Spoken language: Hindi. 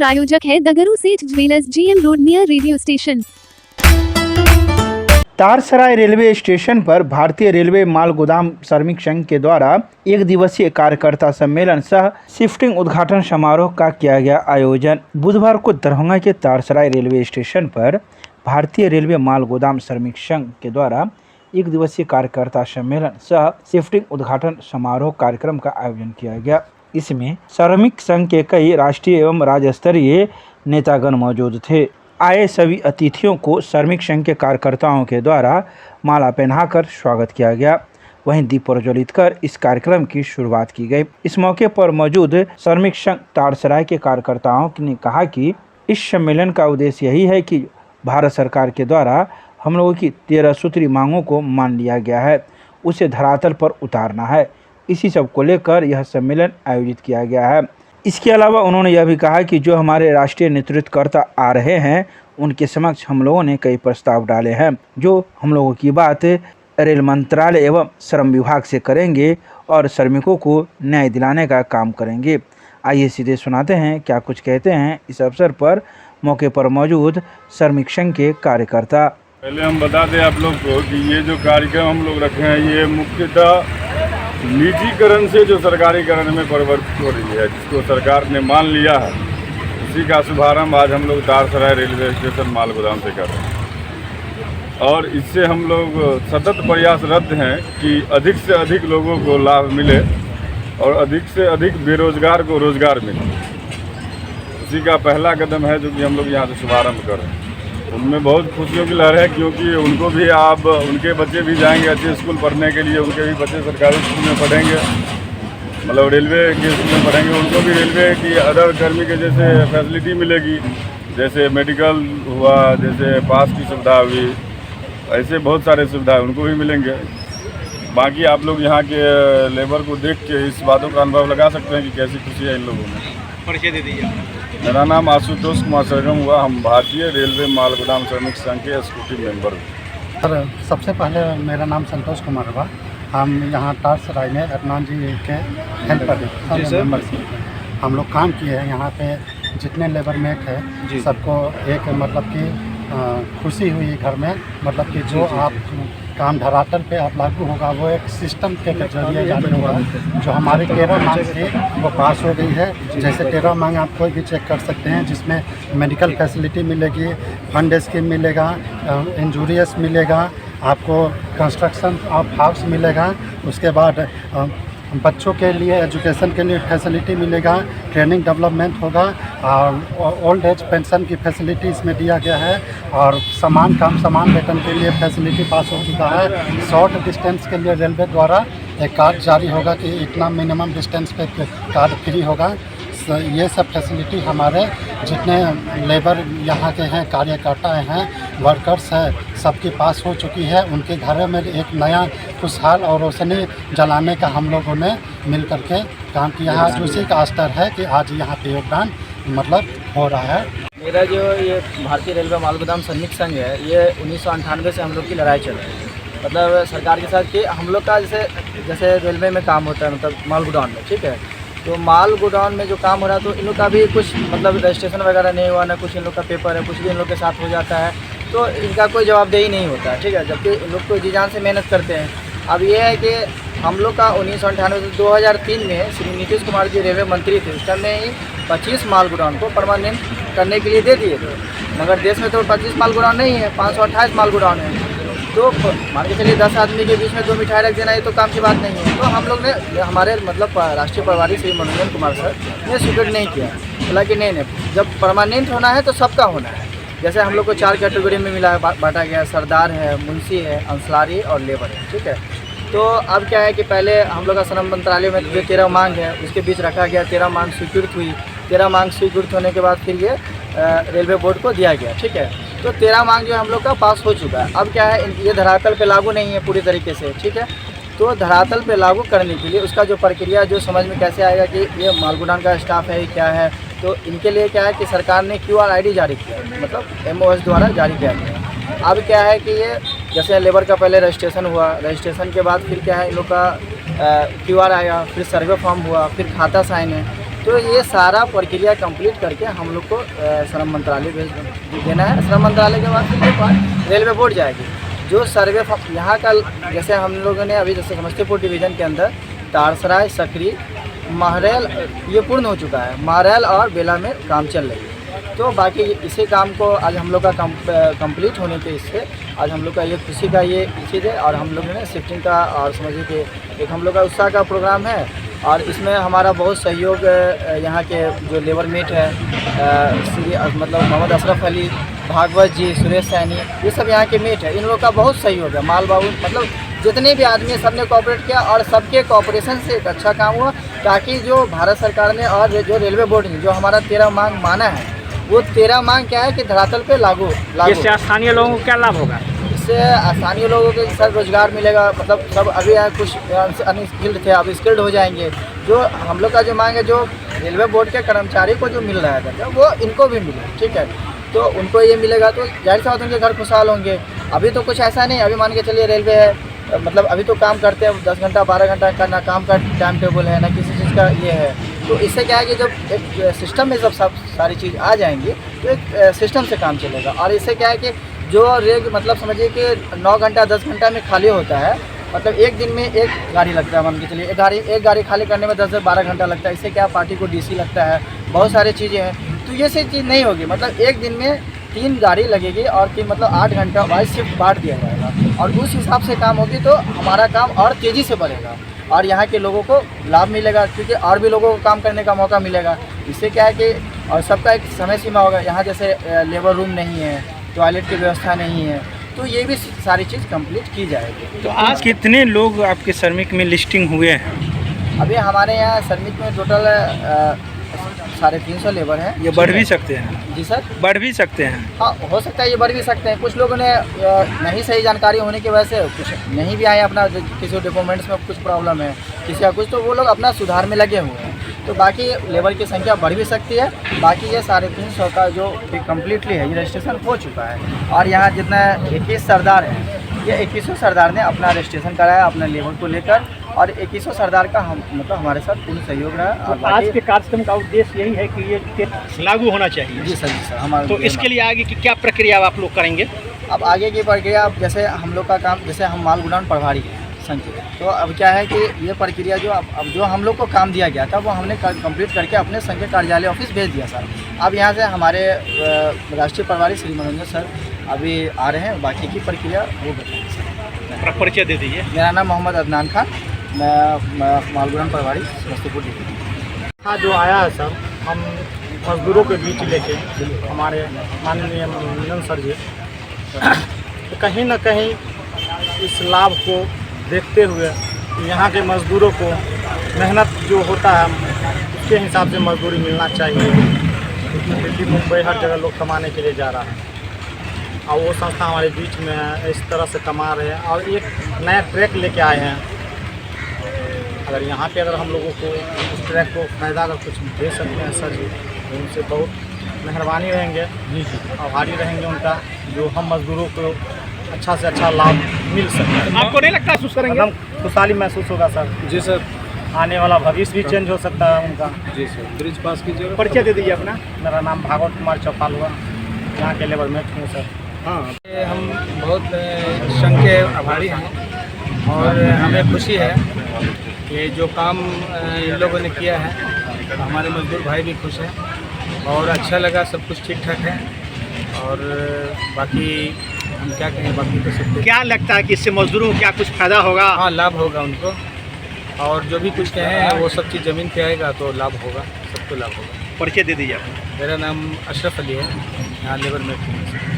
प्रायोजक है दगरू सेठ jewellers, GM road near radio station. Tarsarai railway station पर भारतीय रेलवे माल गोदाम श्रमिक संघ के द्वारा एक दिवसीय कार्यकर्ता सम्मेलन सह शिफ्टिंग उद्घाटन समारोह का किया गया आयोजन। बुधवार को दरभंगा के तारसराय रेलवे स्टेशन पर भारतीय रेलवे माल गोदाम श्रमिक संघ के द्वारा एक दिवसीय कार्यकर्ता सम्मेलन सह शिफ्टिंग उद्घाटन समारोह कार्यक्रम का आयोजन किया गया। इसमें श्रमिक संघ के कई राष्ट्रीय एवं राज्य स्तरीय नेतागण मौजूद थे। आए सभी अतिथियों को श्रमिक संघ के कार्यकर्ताओं के द्वारा माला पहनाकर स्वागत किया गया। वहीं दीप प्रज्वलित कर इस कार्यक्रम की शुरुआत की गई। इस मौके पर मौजूद श्रमिक संघ तारसराय के कार्यकर्ताओं ने कहा कि इस सम्मेलन का उद्देश्य यही है कि भारत सरकार के द्वारा हम लोगों की 13 सूत्री मांगों को मान लिया गया है, उसे धरातल पर उतारना है। इसी सब को लेकर यह सम्मेलन आयोजित किया गया है। इसके अलावा उन्होंने यह भी कहा कि जो हमारे राष्ट्रीय नेतृत्वकर्ता आ रहे हैं उनके समक्ष हम लोगों ने कई प्रस्ताव डाले हैं, जो हम लोगों की बात रेल मंत्रालय एवं श्रम विभाग से करेंगे और श्रमिकों को न्याय दिलाने का काम करेंगे। आइए सीधे सुनाते हैं क्या कुछ कहते हैं इस अवसर पर मौके पर मौजूद श्रमिक संघ के कार्यकर्ता। पहले हम बता दें आप लोग को कि ये जो कार्यक्रम हम लोग रखे हैं ये मुख्यतः निजीकरण से जो सरकारीकरण में परिवर्तित हो रही है, जिसको सरकार ने मान लिया है, उसी का शुभारंभ आज हम लोग तारसराय रेलवे स्टेशन माल गोदाम से कर रहे हैं। और इससे हम लोग सतत प्रयासरत हैं कि अधिक से अधिक लोगों को लाभ मिले और अधिक से अधिक बेरोजगार को रोजगार मिले। उसी का पहला कदम है जो कि हम लोग यहाँ से शुभारंभ कर रहे हैं। उनमें बहुत खुशियों की लहर है, क्योंकि उनको भी आप उनके बच्चे भी जाएंगे अच्छे स्कूल पढ़ने के लिए, उनके भी बच्चे सरकारी स्कूल में पढ़ेंगे, मतलब रेलवे के स्कूल में पढ़ेंगे। उनको भी रेलवे की अदर कर्मी के जैसे फैसिलिटी मिलेगी, जैसे मेडिकल हुआ, जैसे पास की सुविधा हुई, ऐसे बहुत सारे सुविधाएँ उनको भी मिलेंगे। बाकी आप लोग यहाँ के लेबर को देख के इस बातों का अनुभव लगा सकते हैं कि कैसी खुशी है इन लोगों में। परिचय दे दीजिए। मेरा नाम आशुतोष कुमार सरगम हुआ। हम भारतीय रेलवे माल गोदाम श्रमिक संघ के एग्जीक्यूटिव मेंबर हैं। सर, सबसे पहले मेरा नाम संतोष कुमार हुआ। हम यहाँ तारसराय में अदनान जी के हेल्पर हैं। हम लोग काम किए हैं यहाँ पे। जितने लेबर मेट है सबको एक मतलब कि खुशी हुई घर में, मतलब कि जो आप काम धरातल पे आप लागू होगा वो एक सिस्टम के जरिए लागू होगा। जो हमारी 13 मांग थी वो पास हो गई है। जैसे 13 मांग आप कोई भी चेक कर सकते हैं, जिसमें मेडिकल फैसिलिटी मिलेगी, फंड स्कीम मिलेगा, इंजूरियस मिलेगा, आपको कंस्ट्रक्शन ऑफ हाउस मिलेगा, उसके बाद बच्चों के लिए एजुकेशन के लिए फैसिलिटी मिलेगा, ट्रेनिंग डेवलपमेंट होगा, और ओल्ड एज पेंशन की फैसिलिटी इसमें दिया गया है, और समान काम समान वेतन के लिए फैसिलिटी पास हो चुका है। शॉर्ट डिस्टेंस के लिए रेलवे द्वारा एक कार्ड जारी होगा कि इतना मिनिमम डिस्टेंस पे कार्ड फ्री होगा। ये सब फैसिलिटी हमारे जितने लेबर यहाँ के हैं, कार्यकर्ता हैं, वर्कर्स हैं, सबके पास हो चुकी है। उनके घरों में एक नया खुशहाल और रोशनी जलाने का हम लोगों ने मिल करके काम किया है। आज उसी का स्तर है कि आज यहाँ पे योगदान मतलब हो रहा है। मेरा जो ये भारतीय रेलवे माल गोदाम श्रमिक संघ है, ये 1998 से हम लोग की लड़ाई चल रही है। मतलब सरकार के साथ कि हम लोग का जैसे रेलवे में काम होता है, मतलब माल गोदाम में, ठीक है। तो माल गोडाउन में जो काम हो रहा है, तो इन लोग का भी कुछ मतलब रजिस्ट्रेशन वगैरह नहीं हुआ, ना कुछ इन लोग का पेपर है, कुछ भी इन लोग के साथ हो जाता है, तो इनका कोई जवाबदेही नहीं होता है, ठीक है। जबकि इन लोग तो जी जान से मेहनत करते हैं। अब ये है कि हम लोग का 1998 से 2003 में श्री नीतीश कुमार जी रेलवे मंत्री थे, उस टाइम में ही 25 माल गोडाउन को परमानेंट करने के लिए दे दिए थे। मगर देश में तो 25 माल गोडाउन नहीं है, 528 माल गोडाउन है। तो मान के चलिए 10 आदमी के बीच में 2 मिठाई रख देना, ये तो काम की बात नहीं है। तो हम लोग ने, हमारे मतलब राष्ट्रीय प्रभारी श्री मनोज कुमार सर ने स्वीकृत नहीं किया, बोला कि नहीं, जब परमानेंट होना है तो सबका होना है। जैसे हम लोग को 4 कैटेगरी में मिला है, बांटा गया, सरदार है, मुंशी है, अंसलारी और लेबर है, ठीक है। तो अब क्या है कि पहले हम लोग का श्रम मंत्रालय में जो 13 मांग है उसके बीच रखा गया, 13 मांग स्वीकृत हुई। 13 मांग स्वीकृत होने के बाद फिर ये रेलवे बोर्ड को दिया गया, ठीक है। तो 13 मांग जो हम लोग का पास हो चुका है। अब क्या है, ये धरातल पे लागू नहीं है पूरी तरीके से, ठीक है। तो धरातल पे लागू करने के लिए उसका जो प्रक्रिया जो समझ में कैसे आएगा कि ये माल गोदाम का स्टाफ है क्या है, तो इनके लिए क्या है कि सरकार ने QR ID जारी किया, मतलब MOS द्वारा जारी किया गया। अब क्या है कि ये जैसे लेबर का पहले रजिस्ट्रेशन हुआ, रजिस्ट्रेशन के बाद फिर क्या है इन लोग का QR आया, फिर सर्वे फॉर्म हुआ, फिर खाता साइन है। तो ये सारा प्रक्रिया कंप्लीट करके हम लोग को श्रम मंत्रालय भेज देना है। श्रम मंत्रालय के बाद फिर ये बात रेलवे बोर्ड जाएगी। जो सर्वे यहाँ का जैसे हम लोगों ने अभी जैसे समस्तीपुर डिवीज़न के अंदर तारसराय, सकरी, महरैल ये पूर्ण हो चुका है। महरैल और बेला में काम चल रही है। तो बाकी इसी काम को आज हम लोग का कंप्लीट होने के इससे आज हम लोग का ये खुशी का ये चीज़ है। और हम लोगों ने शिफ्टिंग का और समझिए कि एक हम लोग का उत्साह का प्रोग्राम है। और इसमें हमारा बहुत सहयोग यहाँ के जो लेबर मेट है मतलब मोहम्मद अशरफ अली, भागवत जी, सुरेश सैनी, ये सब यहाँ के मेट है। इन लोगों का बहुत सहयोग है। माल बाबू मतलब जितने भी आदमी सब ने कोऑपरेट किया और सबके कोऑपरेशन से एक अच्छा काम हुआ, ताकि जो भारत सरकार ने और जो रेलवे बोर्ड ने जो हमारा 13 मांग माना है, वो 13 मांग क्या है कि धरातल पे लागू। इससे स्थानीय लोगों को क्या लाभ होगा? इससे स्थानीय लोगों को सर रोजगार मिलेगा। मतलब सब अभी कुछ अनस्किल्ड थे, अब स्किल्ड हो जाएंगे। जो हम लोग का जो मांग है, जो रेलवे बोर्ड के कर्मचारी को जो मिल रहा है वो इनको भी मिले, ठीक है। तो उनको ये मिलेगा तो जाहिर सी बात उनके घर खुशहाल होंगे। अभी तो कुछ ऐसा नहीं, अभी मान के चलिए रेलवे है मतलब अभी तो काम करते हैं 10 घंटा 12 घंटा का, ना काम का टाइम टेबल है ना किसी चीज़ का ये है। तो इससे क्या है कि जब एक सिस्टम में जब सब सारी चीज़ आ जाएंगी तो एक सिस्टम से काम चलेगा। और इससे क्या है कि जो रेग मतलब समझिए कि 9 घंटा 10 घंटा में खाली होता है, मतलब एक दिन में एक गाड़ी लगता है। मान के चलिए एक गाड़ी खाली करने में 10 से 12 घंटा लगता है। इससे क्या पार्टी को डीसी लगता है, बहुत सारी चीज़ें हैं। तो ये सही चीज़ नहीं होगी। मतलब एक दिन में 3 गाड़ी लगेगी और 3 मतलब 8 घंटा वाइज शिफ्ट बांट दिया जाएगा और उस हिसाब से काम होगी तो हमारा काम और तेज़ी से बढ़ेगा और यहाँ के लोगों को लाभ मिलेगा, क्योंकि और भी लोगों को काम करने का मौका मिलेगा। इससे क्या है कि और सबका एक समय सीमा होगा। यहाँ जैसे लेबर रूम नहीं है, टॉयलेट की व्यवस्था नहीं है, तो ये भी सारी चीज़ कंप्लीट की जाएगी। तो आज कितने लोग आपके श्रमिक में लिस्टिंग हुए हैं? अभी हमारे यहाँ श्रमिक में टोटल 350 लेबर हैं। ये बढ़ भी सकते हैं? जी सर, बढ़ भी सकते हैं। हाँ हो सकता है, ये बढ़ भी सकते हैं। कुछ लोगों ने नहीं सही जानकारी होने की वजह से कुछ नहीं भी आए, अपना किसी डिपार्टमेंट्स में कुछ प्रॉब्लम है, किसी का कुछ, तो वो लोग अपना सुधार में लगे हुए हैं। तो बाकी लेबर की संख्या बढ़ भी सकती है। बाकी ये 350 का जो कम्प्लीटली है, ये रजिस्ट्रेशन हो चुका है। और यहाँ जितना 21 सरदार हैं, ये 21 सरदार ने अपना रजिस्ट्रेशन कराया अपने लेबर को लेकर। और 21 सरदार का हम मतलब हमारे साथ पूर्ण सहयोग रहा। तो आज के कार्यक्रम का उद्देश्य यही है कि ये लागू होना चाहिए। जी सर हमारा। तो इसके लिए आगे की क्या प्रक्रिया आप लोग करेंगे? अब आगे की प्रक्रिया, अब जैसे हम लोग का काम, जैसे हम माल गुदाम प्रभारी संघ के, तो अब क्या है कि ये प्रक्रिया जो अब जो हम लोग को काम दिया गया था वो हमने कंप्लीट करके अपने संघ के कार्यालय ऑफिस भेज दिया सर। अब यहाँ से हमारे राष्ट्रीय प्रभारी श्री मनोरंजन सर अभी आ रहे हैं, बाकी की प्रक्रिया वो बताएंगे सर। परिचय दे दीजिए। मेरा नाम मोहम्मद अदनान खान, मैं मालगुदाम प्रभारी समस्तीपुर डिवीजन। हाँ, जो आया है सर, हम मजदूरों के बीच लेके हमारे माननीय मनोरंजन सर जी तो कहीं ना कहीं इस लाभ को देखते हुए यहाँ के मजदूरों को मेहनत जो होता है उसके हिसाब से मजदूरी मिलना चाहिए। क्योंकि दिल्ली मुंबई हर जगह लोग कमाने के लिए जा रहा है और वो संस्था हमारे बीच में है, इस तरह से कमा रहे हैं और एक नया ट्रैक लेके आए हैं। अगर यहाँ पे अगर हम लोगों को इस ट्रैक को फ़ायदा अगर कुछ दे सकते हैं सर जी, तो उनसे बहुत मेहरबानी रहेंगे, आभारी रहेंगे उनका, जो हम मजदूरों को अच्छा से अच्छा लाभ मिल सके। आपको नहीं लगता महसूस करेंगे? एकदम खुशहाली महसूस होगा सर। जी सर। आने वाला भविष्य भी चेंज हो सकता है उनका। जी सर, ब्रिज पास कीजिएगा। परिचय दे दीजिए अपना। मेरा नाम भागवत कुमार चौपाल हुआ, यहाँ के लेबर मेट हूँ सर। हाँ, हम बहुत संघ के आभारी हैं और हमें खुशी है कि जो काम इन लोगों ने किया है, हमारे मजदूर भाई भी खुश हैं और अच्छा लगा, सब कुछ ठीक ठाक है। और बाकी हम क्या कहें, बाकी तो सब क्या लगता है कि इससे मजदूरों को क्या कुछ फायदा होगा? हाँ, लाभ होगा उनको। और जो भी कुछ कहें वो सब चीज़ ज़मीन पे आएगा तो लाभ होगा, सबको लाभ होगा। परिचय दे दीजिए अपना। मेरा नाम अशरफ अली है, यहाँ लेबर मेट हूँ।